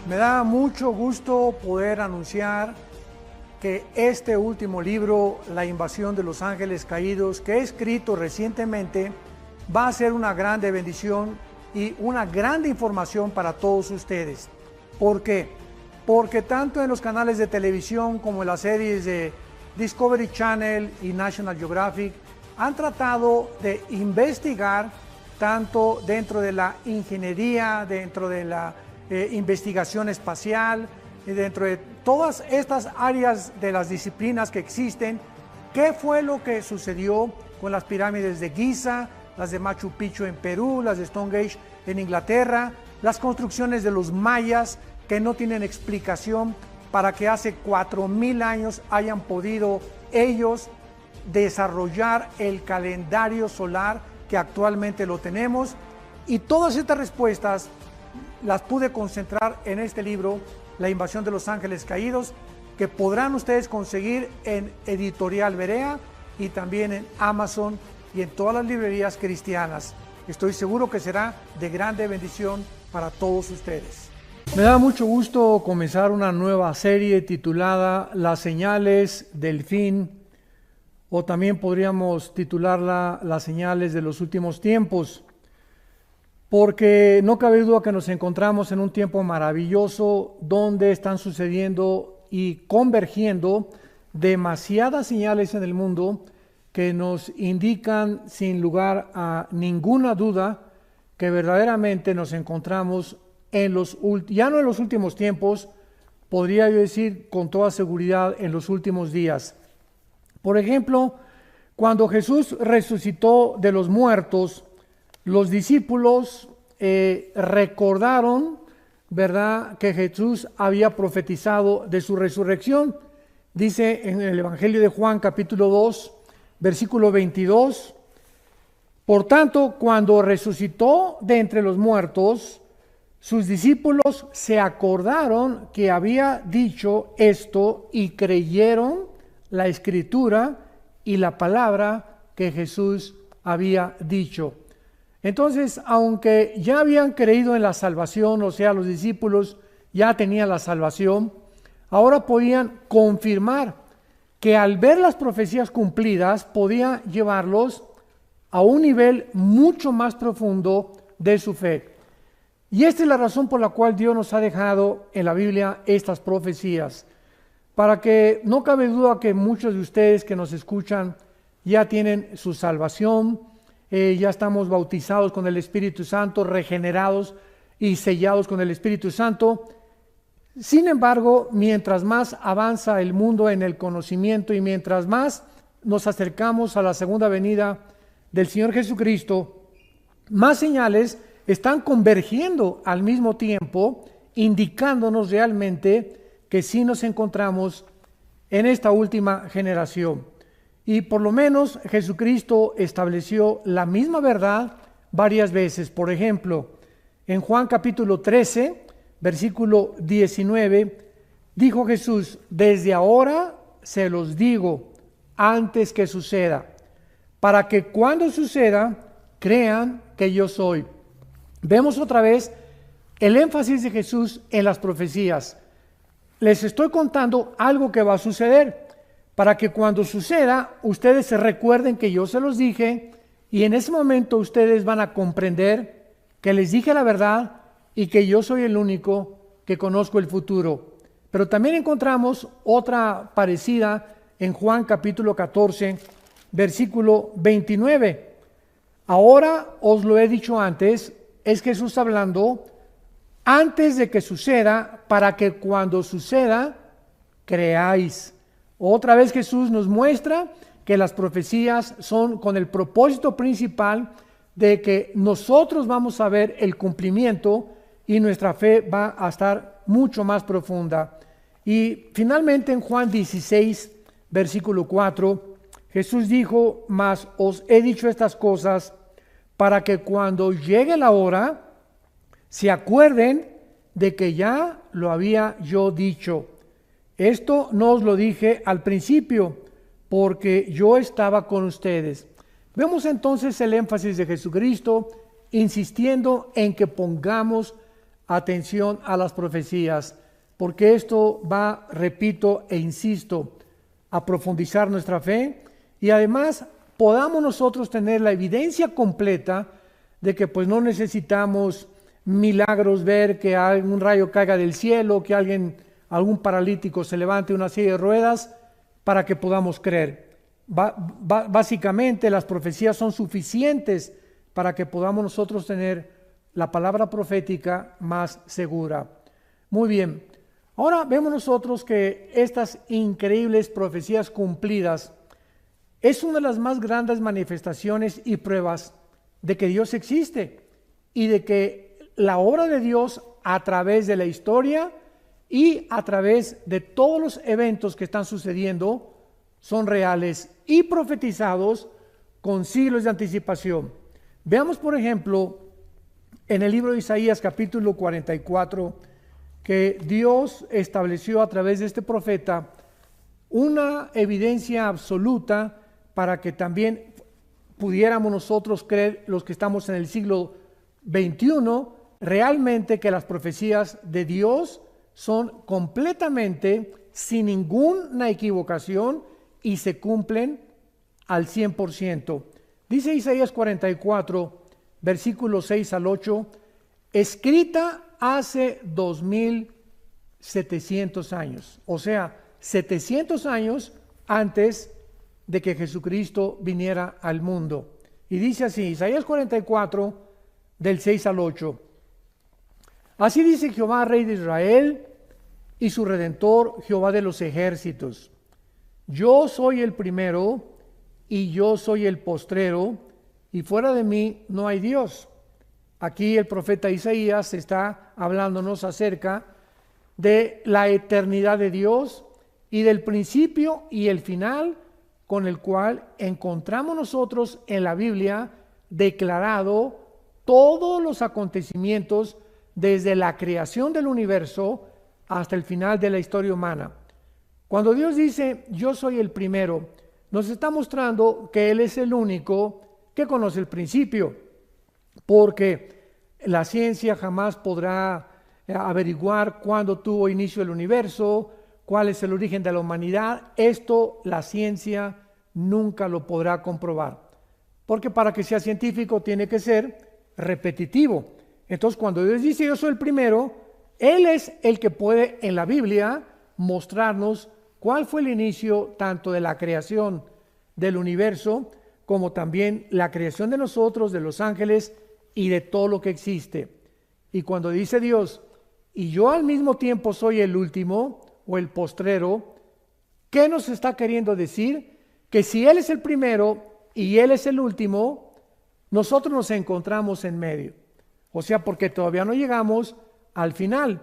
Me da mucho gusto poder anunciar que este último libro, La invasión de los ángeles caídos, que he escrito recientemente, va a ser una grande bendición y una grande información para todos ustedes. ¿Por qué? Porque tanto en los canales de televisión como en las series de Discovery Channel y National Geographic han tratado de investigar tanto dentro de la ingeniería, dentro de la investigación espacial, y dentro de todas estas áreas de las disciplinas que existen, qué fue lo que sucedió con las pirámides de Giza, las de Machu Picchu en Perú, las de Stonehenge en Inglaterra, las construcciones de los mayas que no tienen explicación para que hace 4000 años hayan podido ellos desarrollar el calendario solar que actualmente lo tenemos, y todas estas respuestas las pude concentrar en este libro, La invasión de los ángeles caídos, que podrán ustedes conseguir en Editorial Berea y también en Amazon y en todas las librerías cristianas. Estoy seguro que será de grande bendición para todos ustedes. Me da mucho gusto comenzar una nueva serie titulada Las señales del fin, o también podríamos titularla Las señales de los últimos tiempos, porque no cabe duda que nos encontramos en un tiempo maravilloso donde están sucediendo y convergiendo demasiadas señales en el mundo que nos indican sin lugar a ninguna duda que verdaderamente nos encontramos ya no en los últimos tiempos, podría yo decir con toda seguridad en los últimos días. Por ejemplo, cuando Jesús resucitó de los muertos, los discípulos recordaron, ¿verdad?, que Jesús había profetizado de su resurrección. Dice en el Evangelio de Juan capítulo 2, versículo 22, por tanto, cuando resucitó de entre los muertos, sus discípulos se acordaron que había dicho esto y creyeron la escritura y la palabra que Jesús había dicho. Entonces, aunque ya habían creído en la salvación, o sea, los discípulos ya tenían la salvación, ahora podían confirmar que al ver las profecías cumplidas, podía llevarlos a un nivel mucho más profundo de su fe. Y esta es la razón por la cual Dios nos ha dejado en la Biblia estas profecías, para que no cabe duda que muchos de ustedes que nos escuchan ya tienen su salvación, ya estamos bautizados con el Espíritu Santo, regenerados y sellados con el Espíritu Santo. Sin embargo, mientras más avanza el mundo en el conocimiento y mientras más nos acercamos a la segunda venida del Señor Jesucristo, más señales están convergiendo al mismo tiempo, indicándonos realmente que sí nos encontramos en esta última generación. Y por lo menos Jesucristo estableció la misma verdad varias veces. Por ejemplo, en Juan capítulo 13, versículo 19, dijo Jesús: desde ahora se los digo antes que suceda, para que cuando suceda crean que yo soy. Vemos otra vez el énfasis de Jesús en las profecías. Les estoy contando algo que va a suceder, para que cuando suceda, ustedes se recuerden que yo se los dije, y en ese momento ustedes van a comprender que les dije la verdad y que yo soy el único que conozco el futuro. Pero también encontramos otra parecida en Juan capítulo 14, versículo 29. Ahora os lo he dicho antes, es Jesús hablando, antes de que suceda, para que cuando suceda, creáis. Otra vez Jesús nos muestra que las profecías son con el propósito principal de que nosotros vamos a ver el cumplimiento y nuestra fe va a estar mucho más profunda. Y finalmente en Juan 16, versículo 4, Jesús dijo: mas os he dicho estas cosas para que cuando llegue la hora se acuerden de que ya lo había yo dicho. Esto no os lo dije al principio, porque yo estaba con ustedes. Vemos entonces el énfasis de Jesucristo insistiendo en que pongamos atención a las profecías, porque esto va, repito e insisto, a profundizar nuestra fe y además podamos nosotros tener la evidencia completa de que pues no necesitamos milagros, ver que un rayo caiga del cielo, que algún paralítico se levante una silla de ruedas para que podamos creer. Básicamente las profecías son suficientes para que podamos nosotros tener la palabra profética más segura. Muy bien, ahora vemos nosotros que estas increíbles profecías cumplidas es una de las más grandes manifestaciones y pruebas de que Dios existe y de que la obra de Dios a través de la historia y a través de todos los eventos que están sucediendo son reales y profetizados con siglos de anticipación. Veamos, por ejemplo, en el libro de Isaías capítulo 44, que Dios estableció a través de este profeta una evidencia absoluta para que también pudiéramos nosotros creer, los que estamos en el siglo XXI, realmente que las profecías de Dios son completamente sin ninguna equivocación y se cumplen al 100%. Dice Isaías 44, versículos 6 al 8, escrita hace 2700 años, o sea, 700 años antes de que Jesucristo viniera al mundo. Y dice así, Isaías 44, del 6 al 8. Así dice Jehová, Rey de Israel, y su Redentor, Jehová de los ejércitos. Yo soy el primero, y yo soy el postrero, y fuera de mí no hay Dios. Aquí el profeta Isaías está hablándonos acerca de la eternidad de Dios y del principio y el final con el cual encontramos nosotros en la Biblia declarado todos los acontecimientos desde la creación del universo hasta el final de la historia humana. Cuando Dios dice, yo soy el primero, nos está mostrando que Él es el único que conoce el principio, porque la ciencia jamás podrá averiguar cuándo tuvo inicio el universo, cuál es el origen de la humanidad. Esto la ciencia nunca lo podrá comprobar, porque para que sea científico tiene que ser repetitivo. Entonces cuando Dios dice yo soy el primero, Él es el que puede en la Biblia mostrarnos cuál fue el inicio tanto de la creación del universo como también la creación de nosotros, de los ángeles y de todo lo que existe. Y cuando dice Dios, y yo al mismo tiempo soy el último o el postrero, ¿qué nos está queriendo decir? Que si Él es el primero y Él es el último, nosotros nos encontramos en medio. O sea, porque todavía no llegamos al final.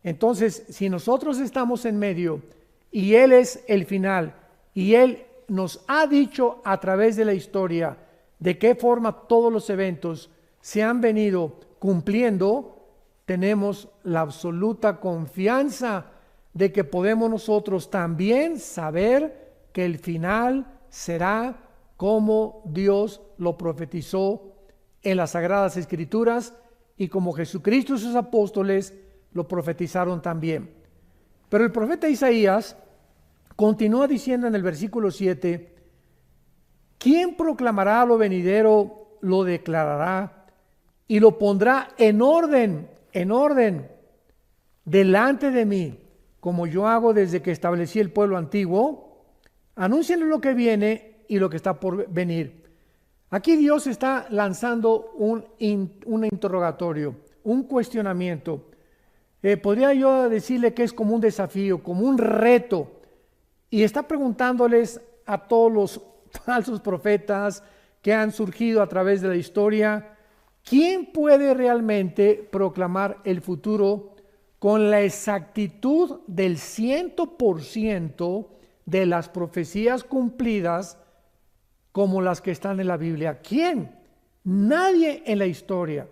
Entonces, si nosotros estamos en medio y Él es el final y Él nos ha dicho a través de la historia de qué forma todos los eventos se han venido cumpliendo, tenemos la absoluta confianza de que podemos nosotros también saber que el final será como Dios lo profetizó en las Sagradas Escrituras y como Jesucristo y sus apóstoles lo profetizaron también. Pero el profeta Isaías continúa diciendo en el versículo 7, ¿quién proclamará lo venidero, lo declarará y lo pondrá en orden, delante de mí, como yo hago desde que establecí el pueblo antiguo? Anúncienle lo que viene y lo que está por venir. Aquí Dios está lanzando un interrogatorio, un cuestionamiento. Podría yo decirle que es como un desafío, como un reto. Y está preguntándoles a todos los falsos profetas que han surgido a través de la historia, ¿quién puede realmente proclamar el futuro con la exactitud del 100% de las profecías cumplidas como las que están en la Biblia? ¿Quién? Nadie en la historia.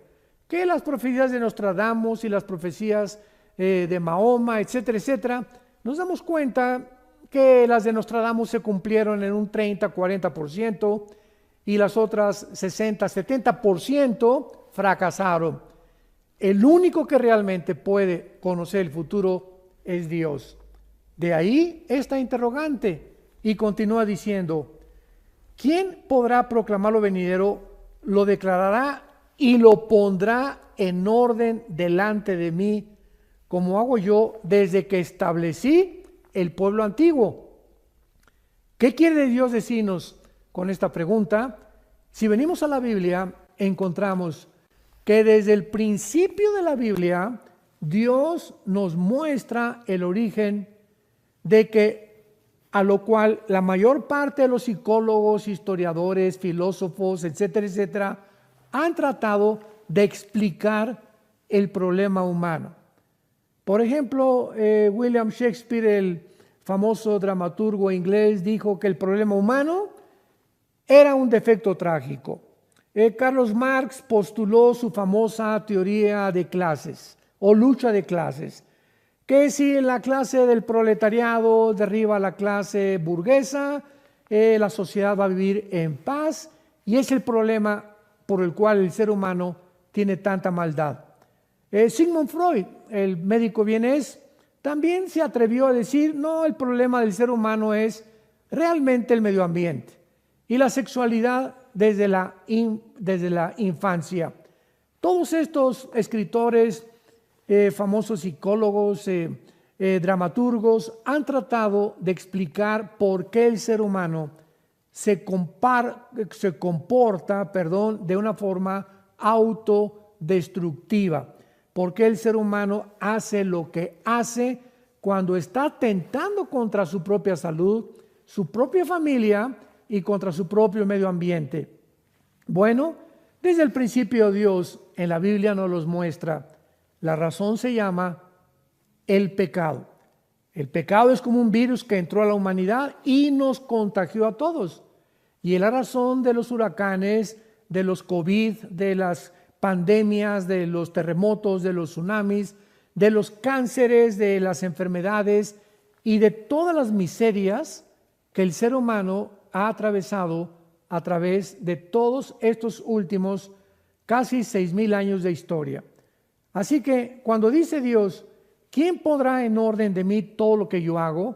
Que las profecías de Nostradamus y las profecías de Mahoma, etcétera, etcétera, nos damos cuenta que las de Nostradamus se cumplieron en un 30-40% y las otras 60-70% fracasaron. El único que realmente puede conocer el futuro es Dios. De ahí esta interrogante y continúa diciendo, ¿quién podrá proclamar lo venidero? Lo declarará y lo pondrá en orden delante de mí, como hago yo desde que establecí el pueblo antiguo. ¿Qué quiere Dios decirnos con esta pregunta? Si venimos a la Biblia, encontramos que desde el principio de la Biblia, Dios nos muestra el origen de que, a lo cual la mayor parte de los psicólogos, historiadores, filósofos, etcétera, etcétera, han tratado de explicar el problema humano. Por ejemplo, William Shakespeare, el famoso dramaturgo inglés, dijo que el problema humano era un defecto trágico. Carlos Marx postuló su famosa teoría de clases o lucha de clases, que si la clase del proletariado derriba a la clase burguesa, la sociedad va a vivir en paz, y es el problema por el cual el ser humano tiene tanta maldad. Sigmund Freud, el médico vienés, también se atrevió a decir, no, el problema del ser humano es realmente el medio ambiente y la sexualidad desde la infancia. Todos estos escritores, famosos psicólogos, dramaturgos, han tratado de explicar por qué el ser humano se comporta de una forma autodestructiva. ¿Por qué el ser humano hace lo que hace cuando está atentando contra su propia salud, su propia familia y contra su propio medio ambiente? Bueno, desde el principio Dios en la Biblia nos los muestra. La razón se llama el pecado. El pecado es como un virus que entró a la humanidad y nos contagió a todos. Y es la razón de los huracanes, de los COVID, de las pandemias, de los terremotos, de los tsunamis, de los cánceres, de las enfermedades y de todas las miserias que el ser humano ha atravesado a través de todos estos últimos casi 6,000 años de historia. Así que cuando dice Dios, ¿quién podrá en orden de mí todo lo que yo hago?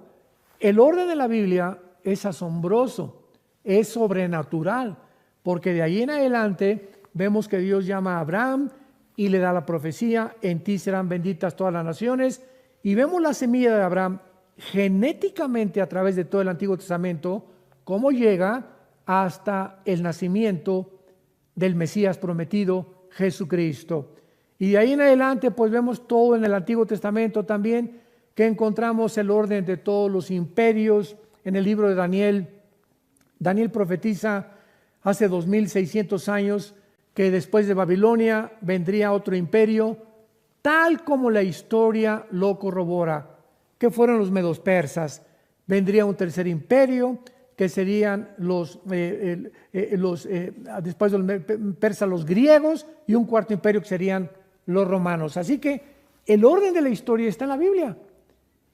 El orden de la Biblia es asombroso, es sobrenatural, porque de ahí en adelante vemos que Dios llama a Abraham y le da la profecía, en ti serán benditas todas las naciones, y vemos la semilla de Abraham genéticamente a través de todo el Antiguo Testamento, cómo llega hasta el nacimiento del Mesías prometido, Jesucristo. Y de ahí en adelante pues vemos todo en el Antiguo Testamento también, que encontramos el orden de todos los imperios. En el libro de Daniel, Daniel profetiza hace 2600 años que después de Babilonia vendría otro imperio, tal como la historia lo corrobora, que fueron los medos persas. Vendría un tercer imperio, que serían después de los persas, los griegos, y un cuarto imperio que serían los romanos. Así que el orden de la historia está en la Biblia.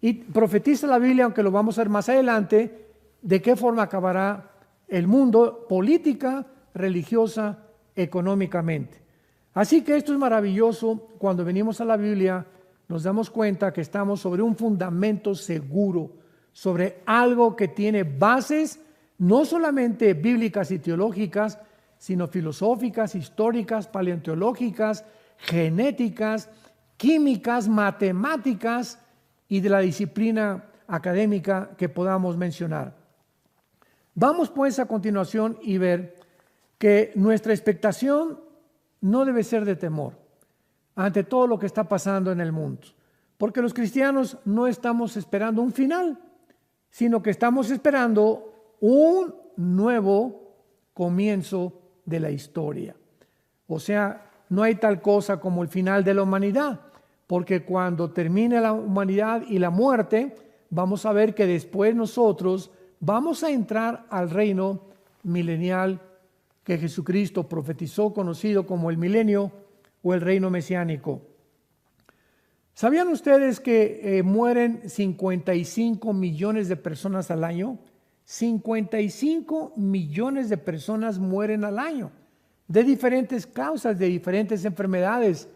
Y profetiza la Biblia, aunque lo vamos a ver más adelante, de qué forma acabará el mundo, política, religiosa, económicamente. Así que esto es maravilloso. Cuando venimos a la Biblia nos damos cuenta que estamos sobre un fundamento seguro, sobre algo que tiene bases no solamente bíblicas y teológicas, sino filosóficas, históricas, paleontológicas, genéticas, químicas, matemáticas y de la disciplina académica que podamos mencionar. Vamos pues a continuación y ver que nuestra expectación no debe ser de temor ante todo lo que está pasando en el mundo, porque los cristianos no estamos esperando un final, sino que estamos esperando un nuevo comienzo de la historia. O sea, no hay tal cosa como el final de la humanidad, porque cuando termine la humanidad y la muerte, vamos a ver que después nosotros vamos a entrar al reino milenial que Jesucristo profetizó, conocido como el milenio o el reino mesiánico. ¿Sabían ustedes que mueren 55 millones de personas al año? 55 millones de personas mueren al año, de diferentes causas, de diferentes enfermedades.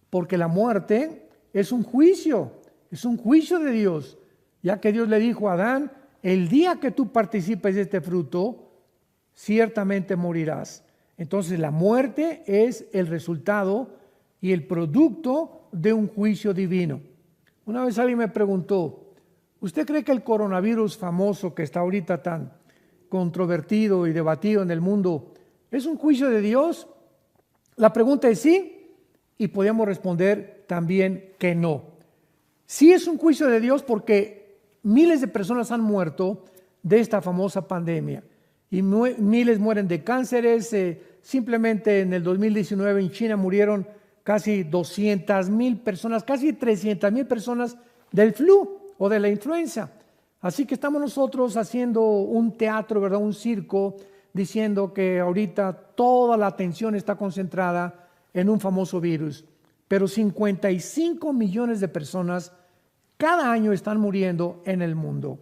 porque la muerte es un juicio de Dios, ya que Dios le dijo a Adán: el día que tú participes de este fruto, ciertamente morirás. Entonces la muerte es el resultado y el producto de un juicio divino. Una vez alguien me preguntó: ¿usted cree que el coronavirus famoso que está ahorita tan controvertido y debatido en el mundo es un juicio de Dios? La pregunta es sí, y podemos responder también que no. Sí es un juicio de Dios porque miles de personas han muerto de esta famosa pandemia y miles mueren de cánceres. Simplemente en el 2019 en China murieron casi 200,000 personas, casi 300,000 personas del flu o de la influenza. Así que estamos nosotros haciendo un teatro, ¿verdad? Un circo, diciendo que ahorita toda la atención está concentrada en un famoso virus. Pero 55 millones de personas cada año están muriendo en el mundo.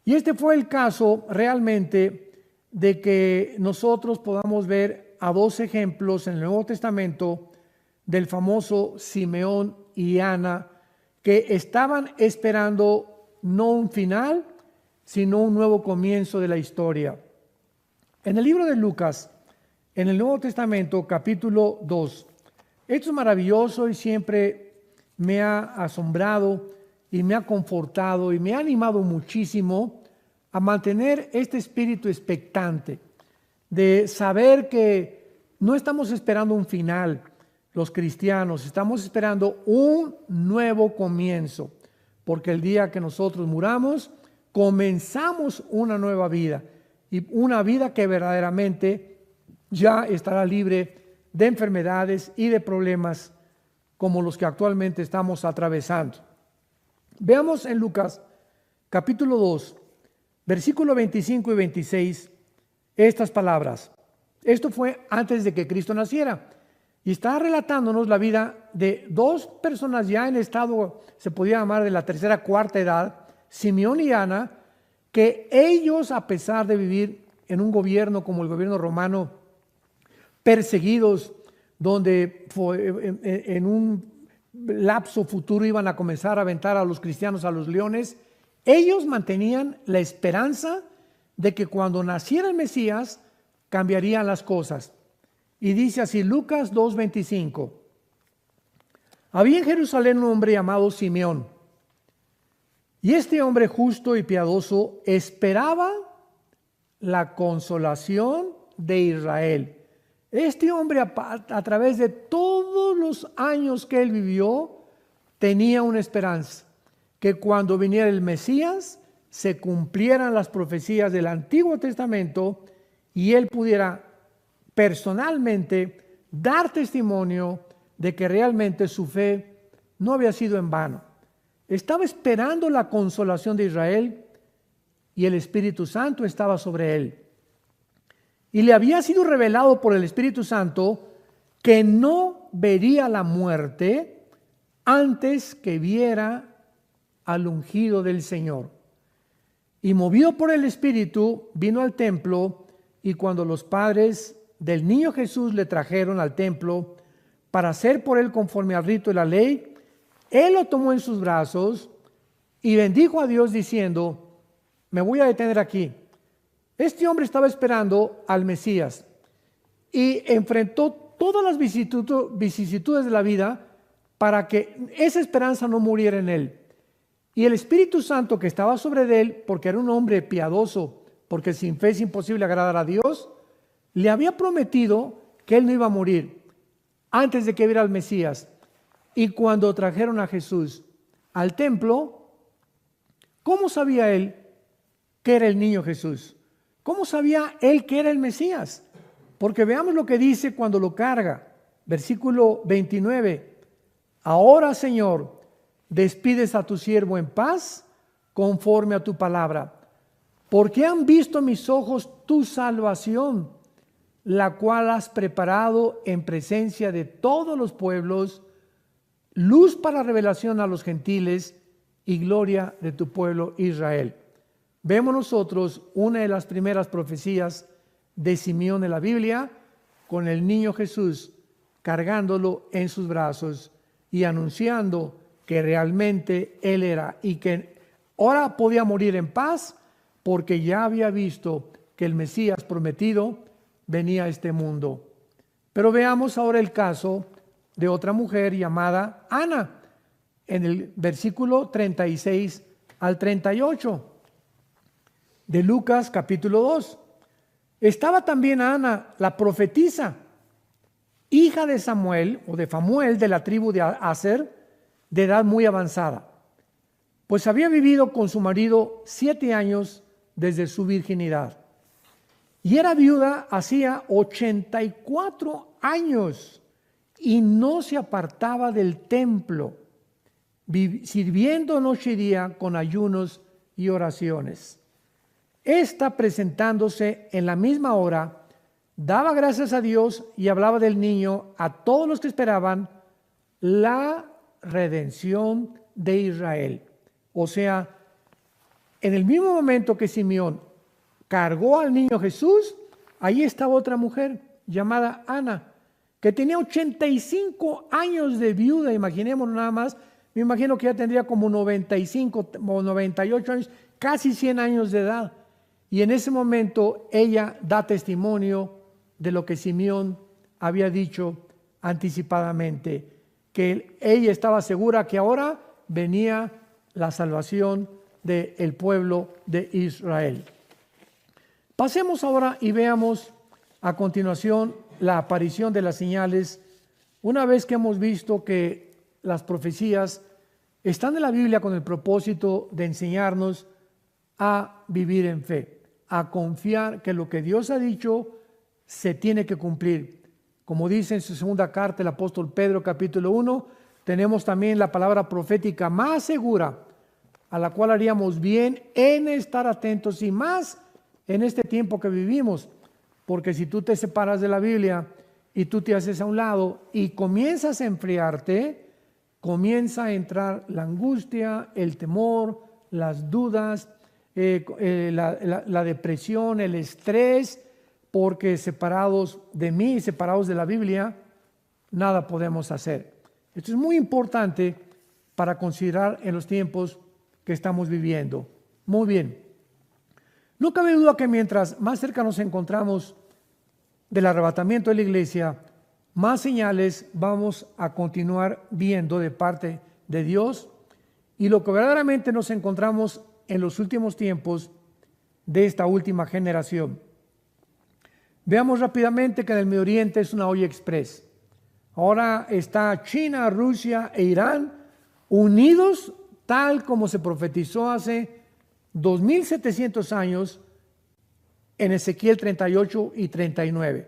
Y este fue el caso realmente de que nosotros podamos ver a dos ejemplos en el Nuevo Testamento del famoso Simeón y Ana, que estaban esperando no un final, sino un nuevo comienzo de la historia. En el libro de Lucas, en el Nuevo Testamento, capítulo 2, esto es maravilloso y siempre me ha asombrado y me ha confortado y me ha animado muchísimo a mantener este espíritu expectante, de saber que no estamos esperando un final, los cristianos, estamos esperando un nuevo comienzo, porque el día que nosotros muramos, comenzamos una nueva vida, y una vida que verdaderamente ya estará libre de enfermedades y de problemas como los que actualmente estamos atravesando. Veamos en Lucas capítulo 2, versículo 25 y 26, estas palabras. Esto fue antes de que Cristo naciera. Y está relatándonos la vida de dos personas ya en estado, se podía llamar de la tercera, cuarta edad, Simeón y Ana, que ellos, a pesar de vivir en un gobierno como el gobierno romano, perseguidos, donde en un lapso futuro iban a comenzar a aventar a los cristianos a los leones, ellos mantenían la esperanza de que cuando naciera el Mesías cambiarían las cosas. Y dice así Lucas 2:25: había en Jerusalén un hombre llamado Simeón, y este hombre justo y piadoso esperaba la consolación de Israel. Este hombre, a través de todos los años que él vivió, tenía una esperanza, que cuando viniera el Mesías se cumplieran las profecías del Antiguo Testamento y él pudiera personalmente dar testimonio de que realmente su fe no había sido en vano. Estaba esperando la consolación de Israel y el Espíritu Santo estaba sobre él. Y le había sido revelado por el Espíritu Santo que no vería la muerte antes que viera al ungido del Señor. Y movido por el Espíritu, vino al templo, y cuando los padres del niño Jesús le trajeron al templo para hacer por él conforme al rito de la ley, él lo tomó en sus brazos y bendijo a Dios diciendo: me voy a detener aquí. Este hombre estaba esperando al Mesías y enfrentó todas las vicisitudes de la vida para que esa esperanza no muriera en él. Y el Espíritu Santo que estaba sobre él, porque era un hombre piadoso, porque sin fe es imposible agradar a Dios, le había prometido que él no iba a morir antes de que viera al Mesías. Y cuando trajeron a Jesús al templo, ¿cómo sabía él que era el niño Jesús? ¿Cómo sabía él que era el Mesías? Porque veamos lo que dice cuando lo carga. Versículo 29. Ahora, Señor, despides a tu siervo en paz conforme a tu palabra, porque han visto mis ojos tu salvación, la cual has preparado en presencia de todos los pueblos, luz para revelación a los gentiles y gloria de tu pueblo Israel. Vemos nosotros una de las primeras profecías de Simeón en la Biblia con el niño Jesús cargándolo en sus brazos y anunciando que realmente Él era y que ahora podía morir en paz porque ya había visto que el Mesías prometido venía a este mundo. Pero veamos ahora el caso de otra mujer llamada Ana, en el versículo 36 al 38 de Lucas capítulo 2. Estaba también Ana, la profetisa, hija de Samuel o de Famuel de la tribu de Aser, de edad muy avanzada, pues había vivido con su marido 7 años desde su virginidad. Y era viuda hacía 84 años y no se apartaba del templo, sirviendo noche y día con ayunos y oraciones. Esta, presentándose en la misma hora, daba gracias a Dios y hablaba del niño a todos los que esperaban la redención de Israel. O sea, en el mismo momento que Simeón cargó al niño Jesús, ahí estaba otra mujer llamada Ana, que tenía 85 años de viuda. Imaginémonos nada más, me imagino que ya tendría como 95 o 98 años, casi 100 años de edad. Y en ese momento ella da testimonio de lo que Simeón había dicho anticipadamente, que ella estaba segura que ahora venía la salvación del pueblo de Israel. Pasemos ahora y veamos a continuación la aparición de las señales, una vez que hemos visto que las profecías están en la Biblia con el propósito de enseñarnos a vivir en fe, a confiar que lo que Dios ha dicho se tiene que cumplir. Como dice en su segunda carta el apóstol Pedro, capítulo 1, tenemos también la palabra profética más segura, a la cual haríamos bien en estar atentos y más en este tiempo que vivimos, porque si tú te separas de la Biblia y tú te haces a un lado y comienzas a enfriarte, comienza a entrar la angustia, el temor, las dudas, la depresión, el estrés, porque separados de mí, separados de la Biblia, nada podemos hacer. Esto es muy importante para considerar en los tiempos que estamos viviendo. Muy bien. No cabe duda que mientras más cerca nos encontramos del arrebatamiento de la iglesia, más señales vamos a continuar viendo de parte de Dios y lo que verdaderamente nos encontramos en los últimos tiempos de esta última generación. Veamos rápidamente que en el Medio Oriente es una olla express. Ahora está China, Rusia e Irán unidos tal como se profetizó hace 2700 años en Ezequiel 38 y 39.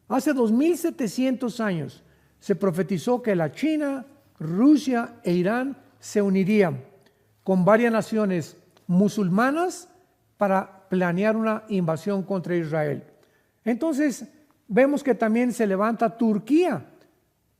Hace 2700 años se profetizó que la China, Rusia e Irán se unirían con varias naciones musulmanas para planear una invasión contra Israel. Entonces vemos que también se levanta Turquía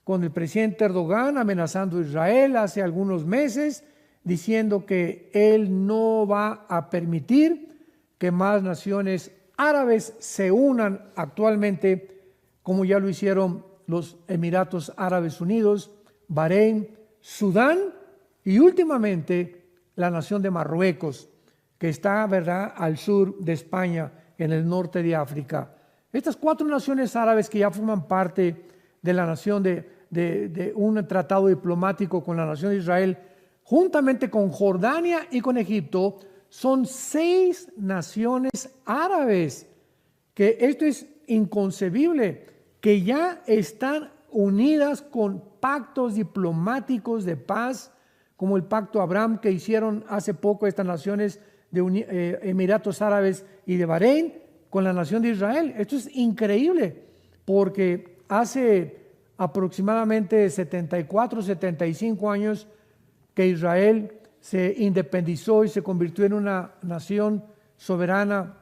con el presidente Erdogan amenazando a Israel hace algunos meses, diciendo que él no va a permitir que más naciones árabes se unan actualmente, como ya lo hicieron los Emiratos Árabes Unidos, Bahrein, Sudán y últimamente la nación de Marruecos, que está, ¿verdad?, al sur de España, en el norte de África. Estas 4 naciones árabes que ya forman parte de la nación de un tratado diplomático con la nación de Israel, juntamente con Jordania y con Egipto, son 6 naciones árabes, que esto es inconcebible, que ya están unidas con pactos diplomáticos de paz, como el pacto Abraham que hicieron hace poco estas naciones de Emiratos Árabes y de Bahrein con la nación de Israel. Esto es increíble, porque hace aproximadamente 74, 75 años que Israel se independizó y se convirtió en una nación soberana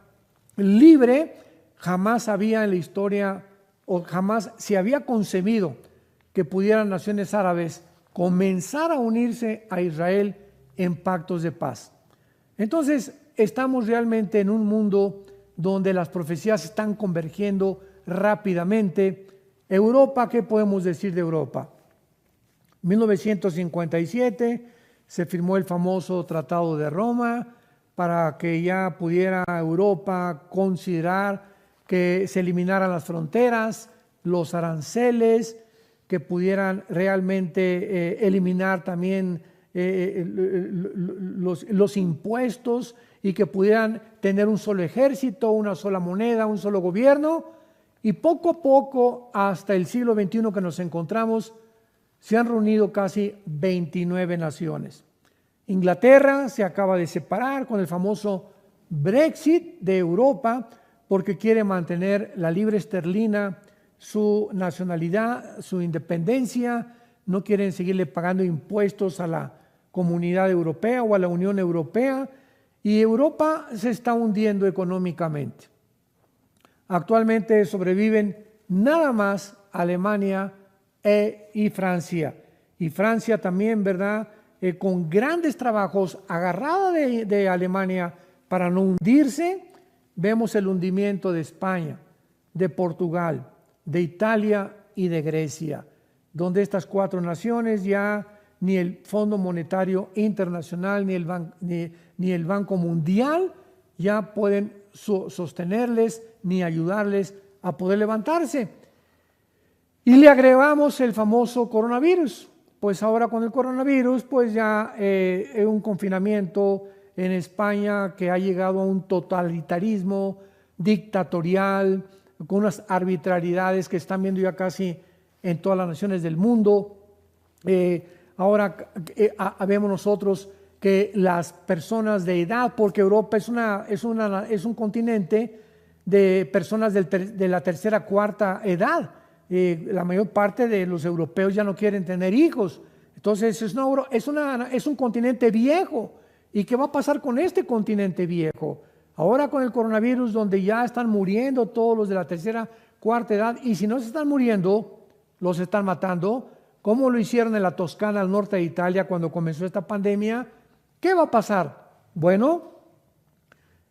libre. Jamás había en la historia o jamás se había concebido que pudieran naciones árabes comenzar a unirse a Israel en pactos de paz. Entonces estamos realmente en un mundo donde las profecías están convergiendo rápidamente Europa, ¿qué podemos decir de Europa? 1957 se firmó el famoso Tratado de Roma para que ya pudiera Europa considerar que se eliminaran las fronteras, los aranceles, que pudieran realmente eliminar también los impuestos y que pudieran tener un solo ejército, una sola moneda, un solo gobierno. Y poco a poco, hasta el siglo XXI que nos encontramos, se han reunido casi 29 naciones. Inglaterra se acaba de separar con el famoso Brexit de Europa porque quiere mantener la libra esterlina, su nacionalidad, su independencia. No quieren seguirle pagando impuestos a la Comunidad Europea o a la Unión Europea, y Europa se está hundiendo económicamente. Actualmente sobreviven nada más Alemania y Francia. Y Francia también, ¿verdad? Con grandes trabajos, agarrada de Alemania para no hundirse. Vemos el hundimiento de España, de Portugal, de Italia y de Grecia, donde estas cuatro naciones ya ni el Fondo Monetario Internacional ni el Banco Mundial ya pueden sostenerles ni ayudarles a poder levantarse. Y le agregamos el famoso coronavirus. Pues ahora con el coronavirus, pues ya es un confinamiento en España que ha llegado a un totalitarismo dictatorial, con unas arbitrariedades que están viendo ya casi en todas las naciones del mundo. Ahora vemos nosotros que las personas de edad, porque Europa es un continente de personas de la tercera, cuarta edad. La mayor parte de los europeos ya no quieren tener hijos. Entonces es un continente viejo. ¿Y qué va a pasar con este continente viejo? Ahora con el coronavirus, donde ya están muriendo todos los de la tercera, cuarta edad, y si no se están muriendo, los están matando, como lo hicieron en la Toscana, al norte de Italia, cuando comenzó esta pandemia. ¿Qué va a pasar? Bueno,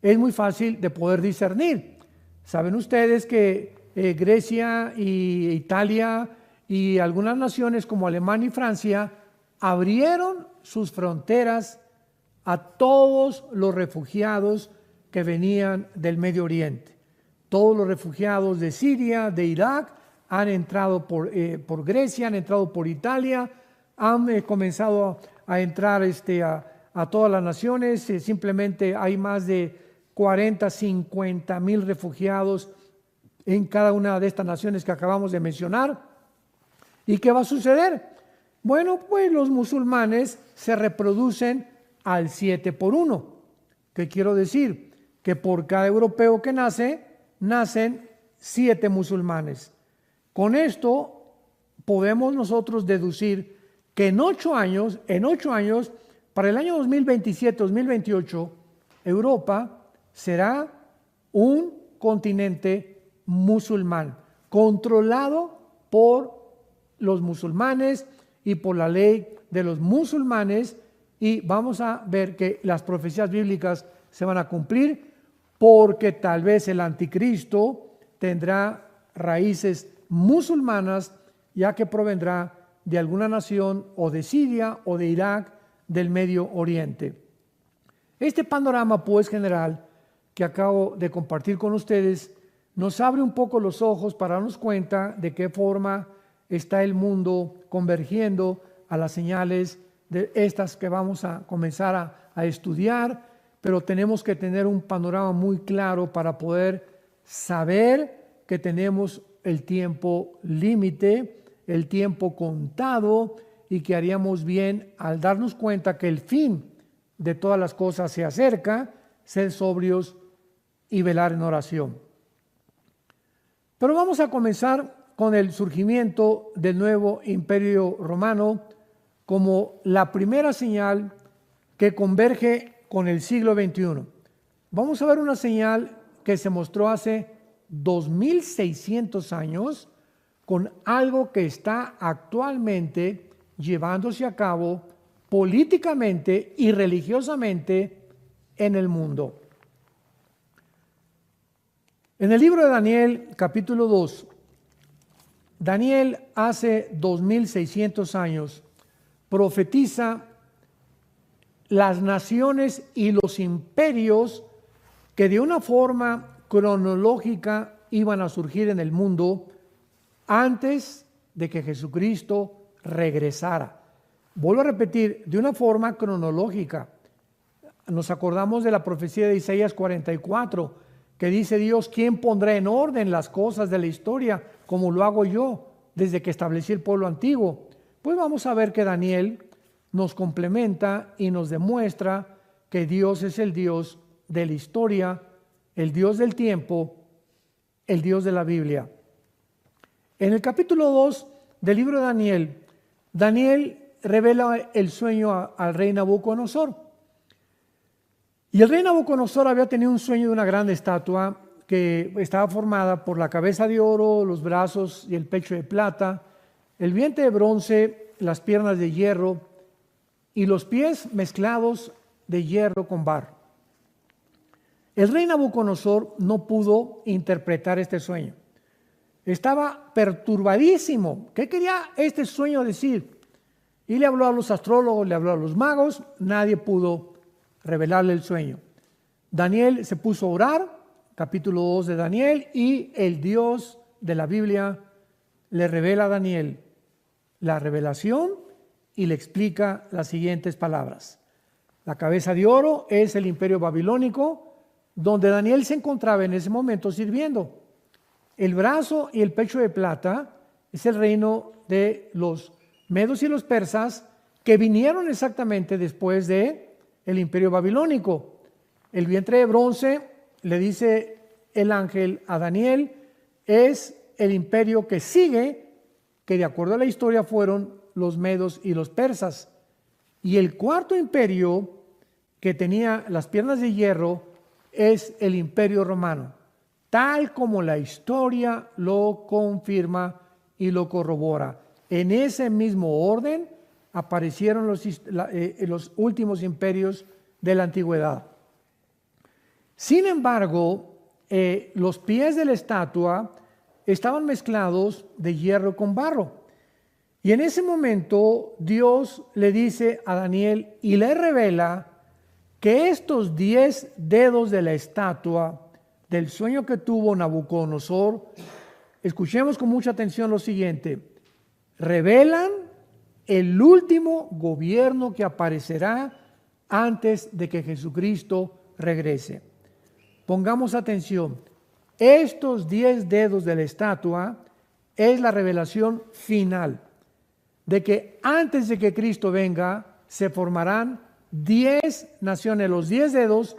es muy fácil de poder discernir. Saben ustedes que Grecia y Italia y algunas naciones como Alemania y Francia abrieron sus fronteras a todos los refugiados que venían del Medio Oriente. Todos los refugiados de Siria, de Irak, han entrado por Grecia, han entrado por Italia, han comenzado a entrar a todas las naciones. Simplemente hay más de 40, 50 mil refugiados en cada una de estas naciones que acabamos de mencionar. ¿Y qué va a suceder? Bueno, pues los musulmanes se reproducen al 7:1. ¿Qué quiero decir? Que por cada europeo que nace, nacen 7 musulmanes. Con esto podemos nosotros deducir que en 8 años, para el año 2027-2028, Europa será un continente musulmán, controlado por los musulmanes y por la ley de los musulmanes, y vamos a ver que las profecías bíblicas se van a cumplir, porque tal vez el anticristo tendrá raíces musulmanas, ya que provendrá de alguna nación o de Siria o de Irak, del Medio Oriente. Este panorama, pues, general que acabo de compartir con ustedes nos abre un poco los ojos para darnos cuenta de qué forma está el mundo convergiendo a las señales de estas que vamos a comenzar a estudiar, pero tenemos que tener un panorama muy claro para poder saber que tenemos el tiempo límite, el tiempo contado, y que haríamos bien al darnos cuenta que el fin de todas las cosas se acerca, ser sobrios y velar en oración. Pero vamos a comenzar con el surgimiento del nuevo imperio romano como la primera señal que converge con el siglo XXI. Vamos a ver una señal que se mostró hace 2600 años con algo que está actualmente llevándose a cabo políticamente y religiosamente en el mundo. En el libro de Daniel, capítulo 2, Daniel hace 2600 años profetiza las naciones y los imperios que de una forma cronológica iban a surgir en el mundo antes de que Jesucristo regresara. Vuelvo a repetir, de una forma cronológica. Nos acordamos de la profecía de Isaías 44, que dice Dios: ¿quién pondrá en orden las cosas de la historia como lo hago yo desde que establecí el pueblo antiguo? Pues vamos a ver que Daniel nos complementa y nos demuestra que Dios es el Dios de la historia, el Dios del tiempo, el Dios de la Biblia. En el capítulo 2 del libro de Daniel, Daniel revela el sueño al rey Nabucodonosor. Y el rey Nabucodonosor había tenido un sueño de una gran estatua que estaba formada por la cabeza de oro, los brazos y el pecho de plata, el vientre de bronce, las piernas de hierro y los pies mezclados de hierro con barro. El rey Nabucodonosor no pudo interpretar este sueño. Estaba perturbadísimo. ¿Qué quería este sueño decir? Y le habló a los astrólogos, le habló a los magos, nadie pudo revelarle el sueño. Daniel se puso a orar, capítulo 2 de Daniel, y el Dios de la Biblia le revela a Daniel la revelación y le explica las siguientes palabras. La cabeza de oro es el imperio babilónico, donde Daniel se encontraba en ese momento sirviendo. El brazo y el pecho de plata es el reino de los medos y los persas, que vinieron exactamente después de el imperio babilónico. El vientre de bronce, le dice el ángel a Daniel, es el imperio que sigue, que de acuerdo a la historia fueron los medos y los persas. Y el cuarto imperio, que tenía las piernas de hierro, es el imperio romano, tal como la historia lo confirma y lo corrobora. En ese mismo orden aparecieron los últimos imperios de la antigüedad. Sin embargo, los pies de la estatua estaban mezclados de hierro con barro. Y en ese momento Dios le dice a Daniel y le revela que estos 10 dedos de la estatua del sueño que tuvo Nabucodonosor, escuchemos con mucha atención lo siguiente, revelan el último gobierno que aparecerá antes de que Jesucristo regrese. Pongamos atención, estos 10 dedos de la estatua es la revelación final de que antes de que Cristo venga se formarán 10 naciones. Los 10 dedos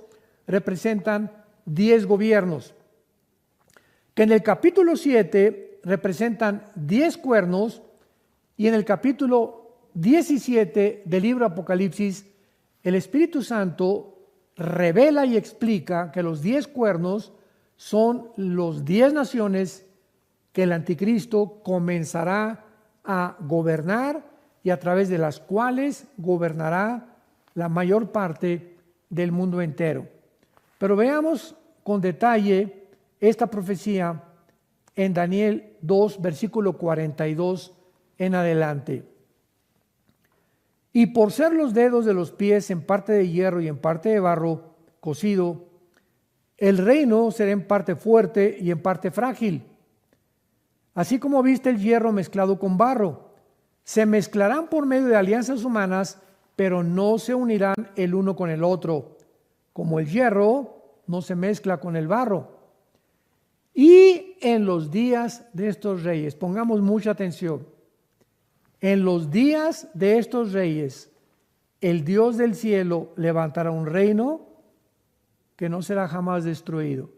representan 10 gobiernos, que en el capítulo 7 representan 10 cuernos, y en el capítulo 17 del libro Apocalipsis, el Espíritu Santo revela y explica que los 10 cuernos son los 10 naciones que el anticristo comenzará a gobernar y a través de las cuales gobernará la mayor parte del mundo entero. Pero veamos con detalle esta profecía en Daniel 2, versículo 42 en adelante. Y por ser los dedos de los pies en parte de hierro y en parte de barro cocido, el reino será en parte fuerte y en parte frágil. Así como viste el hierro mezclado con barro, se mezclarán por medio de alianzas humanas, pero no se unirán el uno con el otro, como el hierro no se mezcla con el barro. Y en los días de estos reyes, pongamos mucha atención, en los días de estos reyes, el Dios del cielo levantará un reino que no será jamás destruido.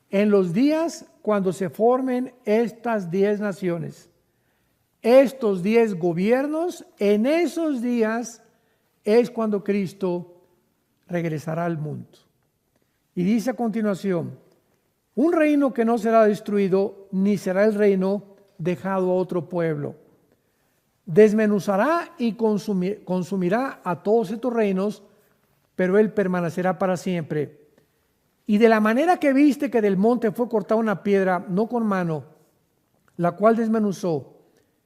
En los días cuando se formen estas 10 naciones, estos 10 gobiernos, en esos días es cuando Cristo regresará al mundo. Y dice a continuación, un reino que no será destruido, ni será el reino dejado a otro pueblo. Desmenuzará y consumirá a todos estos reinos, pero él permanecerá para siempre. Y de la manera que viste que del monte fue cortada una piedra, no con mano, la cual desmenuzó,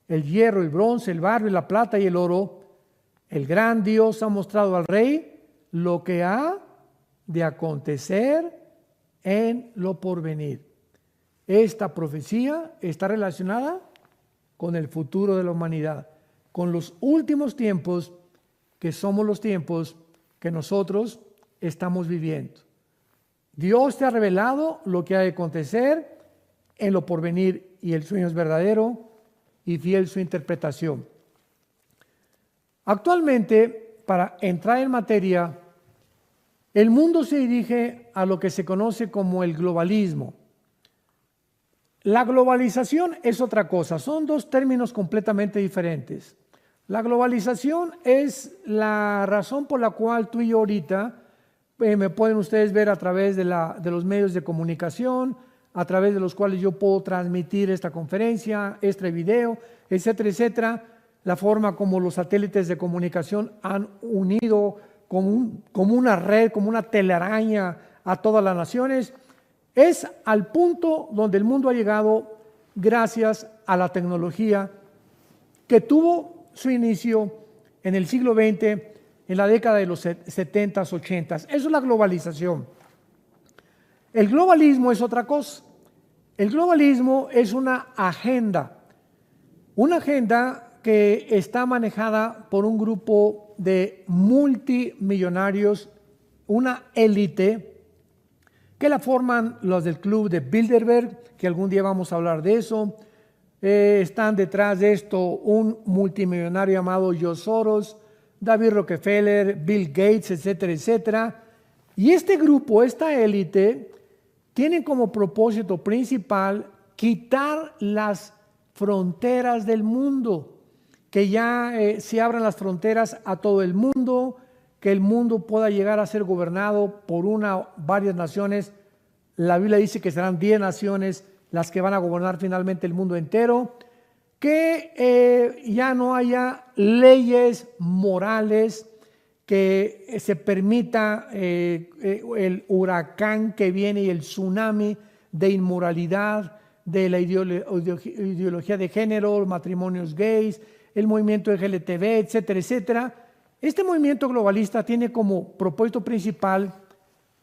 el hierro, el bronce, el barro, la plata y el oro, el gran Dios ha mostrado al rey lo que ha de acontecer en lo porvenir. Esta profecía está relacionada con el futuro de la humanidad, con los últimos tiempos, que somos los tiempos que nosotros estamos viviendo. Dios te ha revelado lo que ha de acontecer en lo porvenir, y el sueño es verdadero y fiel su interpretación. Actualmente, para entrar en materia, el mundo se dirige a lo que se conoce como el globalismo. La globalización es otra cosa, son dos términos completamente diferentes. La globalización es la razón por la cual tú y yo ahorita me pueden ustedes ver a través de los medios de comunicación, a través de los cuales yo puedo transmitir esta conferencia, este video, etcétera, etcétera. La forma como los satélites de comunicación han unido como una red, como una telaraña a todas las naciones, es al punto donde el mundo ha llegado gracias a la tecnología que tuvo su inicio en el siglo XX, en la década de los 70s, 80s. Eso es la globalización. El globalismo es otra cosa. El globalismo es una agenda que está manejada por un grupo de multimillonarios, una élite, que la forman los del club de Bilderberg, que algún día vamos a hablar de eso. Están detrás de esto un multimillonario llamado George Soros, David Rockefeller, Bill Gates, etcétera, etcétera. Y este grupo, esta élite, tienen como propósito principal quitar las fronteras del mundo, que ya se abran las fronteras a todo el mundo, que el mundo pueda llegar a ser gobernado por varias naciones. La Biblia dice que serán 10 naciones las que van a gobernar finalmente el mundo entero, que ya no haya leyes morales, que se permita el huracán que viene y el tsunami de inmoralidad, de la ideología de género, matrimonios gays, el movimiento LGTB, etcétera, etcétera. Este movimiento globalista tiene como propósito principal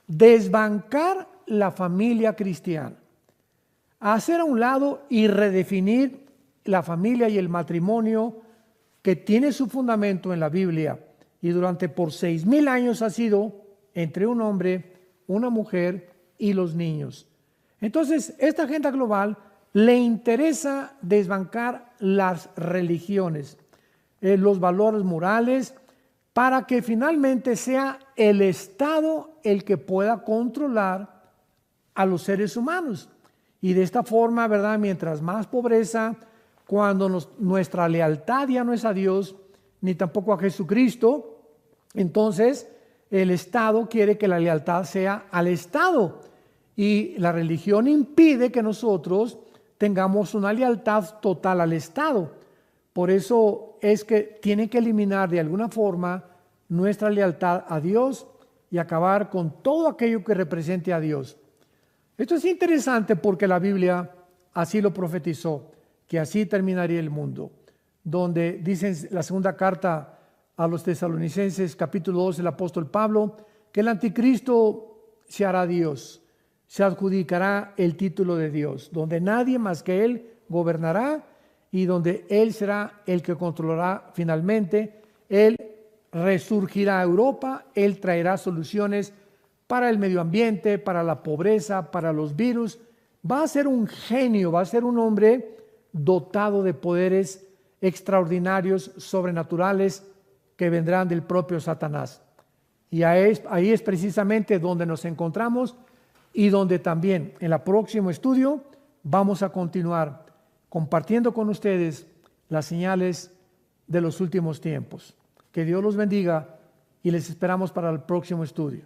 desbancar la familia cristiana, hacer a un lado y redefinir la familia y el matrimonio que tiene su fundamento en la Biblia y durante por 6,000 años ha sido entre un hombre, una mujer y los niños. Entonces, esta agenda global le interesa desbancar las religiones, los valores morales, para que finalmente sea el Estado el que pueda controlar a los seres humanos. Y de esta forma, ¿verdad? Mientras más pobreza, cuando nuestra lealtad ya no es a Dios, ni tampoco a Jesucristo, entonces el Estado quiere que la lealtad sea al Estado. Y la religión impide que nosotros tengamos una lealtad total al Estado. Por eso es que tiene que eliminar de alguna forma nuestra lealtad a Dios y acabar con todo aquello que represente a Dios. Esto es interesante porque la Biblia así lo profetizó, que así terminaría el mundo, donde dice en la segunda carta a los tesalonicenses, capítulo 2, el apóstol Pablo, que el anticristo se hará Dios, se adjudicará el título de Dios, donde nadie más que Él gobernará y donde Él será el que controlará finalmente. Él resurgirá a Europa, Él traerá soluciones para el medio ambiente, para la pobreza, para los virus. Va a ser un genio, va a ser un hombre dotado de poderes extraordinarios, sobrenaturales, que vendrán del propio Satanás. Y ahí es precisamente donde nos encontramos y donde también en el próximo estudio vamos a continuar compartiendo con ustedes las señales de los últimos tiempos. Que Dios los bendiga y les esperamos para el próximo estudio.